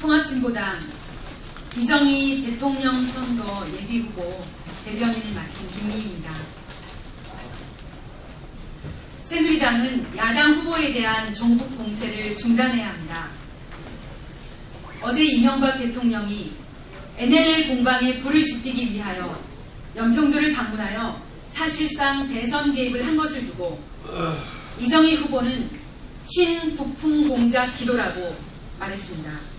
통합진보당 이정희 대통령 선거 예비후보 대변인을 맡은 김미희입니다. 새누리당은 야당 후보에 대한 종북 공세를 중단해야 합니다. 어제 이명박 대통령이 NLL 공방에 불을 지피기 위하여 연평도를 방문하여 사실상 대선 개입을 한 것을 두고 이정희 후보는 신북풍 공작 기도라고 말했습니다.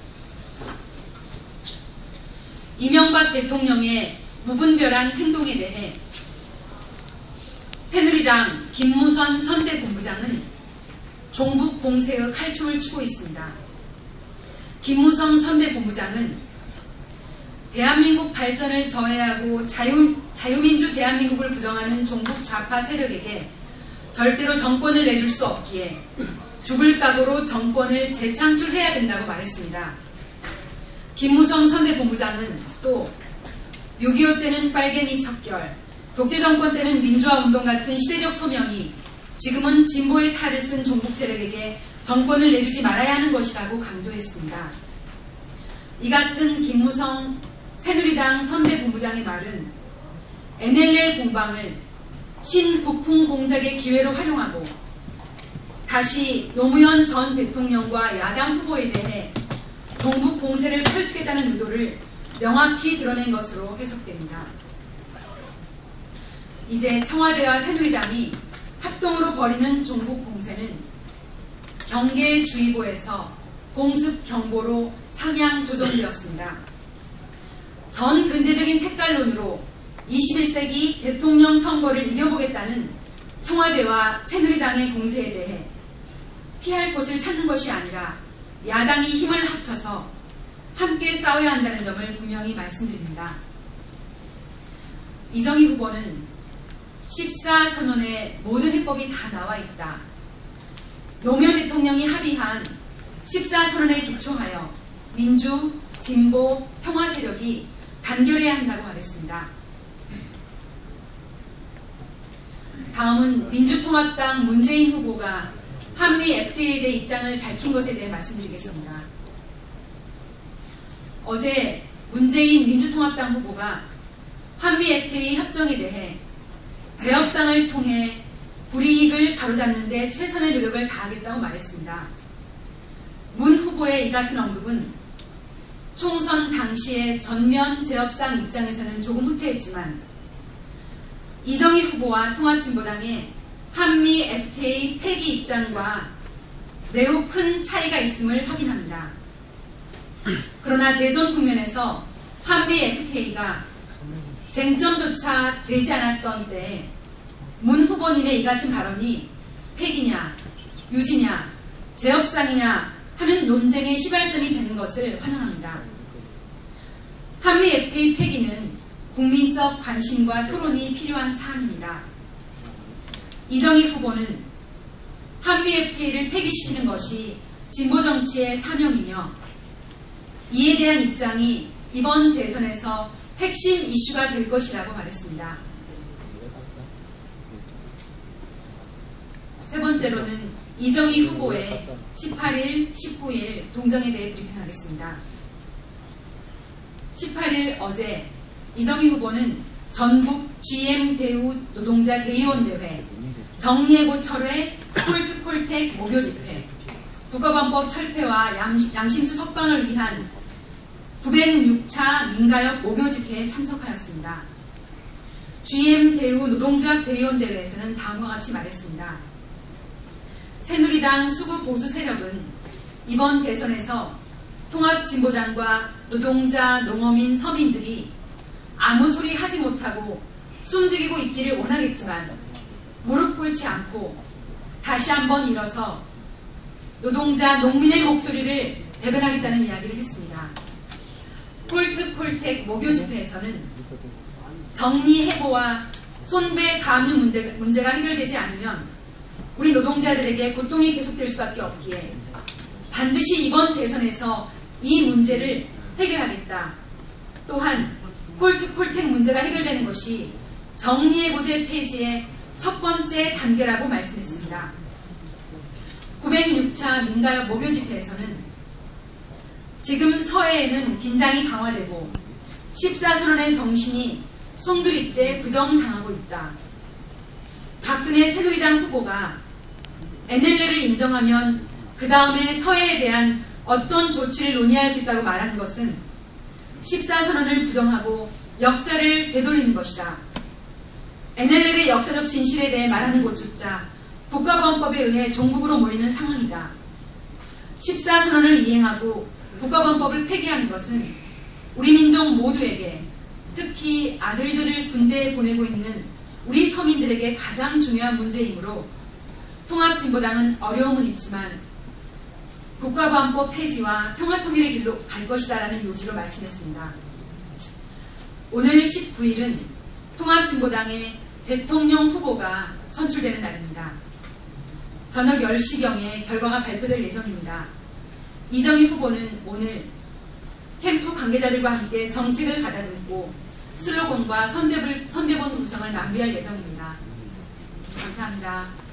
이명박 대통령의 무분별한 행동에 대해 새누리당 김무선 선대본부장은 종북 공세의 칼춤을 추고 있습니다. 김무성 선대본부장은 대한민국 발전을 저해하고 자유민주 대한민국을 부정하는 종북 좌파 세력에게 절대로 정권을 내줄 수 없기에 죽을 각오로 정권을 재창출해야 된다고 말했습니다. 김무성 선대본부장은 또 6.25 때는 빨갱이 척결, 독재정권 때는 민주화운동 같은 시대적 소명이 지금은 진보의 탈을 쓴 종북 세력에게 정권을 내주지 말아야 하는 것이라고 강조했습니다. 이 같은 김무성 새누리당 선대본부장의 말은 NLL 공방을 신북풍 공작의 기회로 활용하고 다시 노무현 전 대통령과 야당 후보에 대해 종북 공세를 펼치겠다는 의도를 명확히 드러낸 것으로 해석됩니다. 이제 청와대와 새누리당이 합동으로 벌이는 종북 공세는 경계주의보에서 공습경보로 상향 조정되었습니다. 전 근대적인 색깔론으로 21세기 대통령 선거를 이겨보겠다는 청와대와 새누리당의 공세에 대해 피할 곳을 찾는 것이 아니라 야당이 힘을 합쳐서 함께 싸워야 한다는 점을 분명히 말씀드립니다. 이정희 후보는 14선언에 모든 해법이 다 나와 있다. 노무현 대통령이 합의한 14선언에 기초하여 민주, 진보, 평화 세력이 단결해야 한다고 말했습니다. 다음은 민주통합당 문재인 후보가 한미 FTA에 대해 입장을 밝힌 것에 대해 말씀드리겠습니다. 어제 문재인 민주통합당 후보가 한미 FTA 협정에 대해 재협상을 통해 불이익을 바로잡는 데 최선의 노력을 다하겠다고 말했습니다. 문 후보의 이 같은 언급은 총선 당시의 전면 재협상 입장에서는 조금 후퇴했지만 이정희 후보와 통합진보당의 한미 FTA 폐기 입장과 매우 큰 차이가 있음을 확인합니다. 그러나 대선 국면에서 한미 FTA가 쟁점조차 되지 않았던 때에 문 후보님의 이 같은 발언이 폐기냐, 유지냐, 재협상이냐 하는 논쟁의 시발점이 되는 것을 환영합니다. 한미 FTA 폐기는 국민적 관심과 토론이 필요한 사안입니다. 이정희 후보는 한미 FTA를 폐기시키는 것이 진보정치의 사명이며 이에 대한 입장이 이번 대선에서 핵심 이슈가 될 것이라고 말했습니다. 세 번째로는 이정희 후보의 18일, 19일 동정에 대해 브리핑하겠습니다. 18일 어제 이정희 후보는 전국 GM 대우 노동자 대의원 대회, 정리해고 철회, 콜트콜텍 목요 집회, 국가범법 철폐와 양심수 석방을 위한 906차 민가역 목요 집회에 참석하였습니다. GM 대우 노동조합 대의원 대회에서는 다음과 같이 말했습니다. 새누리당 수구 보수 세력은 이번 대선에서 통합진보당과 노동자, 농어민, 서민들이 아무 소리 하지 못하고 숨죽이고 있기를 원하겠지만 무릎 꿇지 않고 다시 한번 일어서 노동자, 농민의 목소리를 대변하겠다는 이야기를 했습니다. 콜트콜텍 목요 집회에서는 정리해고와 손배 가압류 문제가 해결되지 않으면 우리 노동자들에게 고통이 계속될 수밖에 없기에 반드시 이번 대선에서 이 문제를 해결하겠다. 또한 콜트콜텍 문제가 해결되는 것이 정리해고제 폐지의 첫 번째 단계라고 말씀했습니다. 906차 민가역 목요 집회에서는 지금 서해에는 긴장이 강화되고 14선언의 정신이 송두리째 부정당하고 있다. 박근혜 새누리당 후보가 NLL을 인정하면 그 다음에 서해에 대한 어떤 조치를 논의할 수 있다고 말하는 것은 14선언을 부정하고 역사를 되돌리는 것이다. NLL의 역사적 진실에 대해 말하는 곳조차 국가보안법에 의해 종북으로 몰리는 상황이다. 14선언을 이행하고 국가보안법을 폐기하는 것은 우리 민족 모두에게, 특히 아들들을 군대에 보내고 있는 우리 서민들에게 가장 중요한 문제이므로 통합진보당은 어려움은 있지만 국가보안법 폐지와 평화통일의 길로 갈 것이다라는 요지로 말씀했습니다. 오늘 19일은 통합진보당의 대통령 후보가 선출되는 날입니다. 저녁 10시경에 결과가 발표될 예정입니다. 이정희 후보는 오늘 캠프 관계자들과 함께 정책을 가다듬고 슬로건과 선대본 구성을 낭비할 예정입니다. 감사합니다.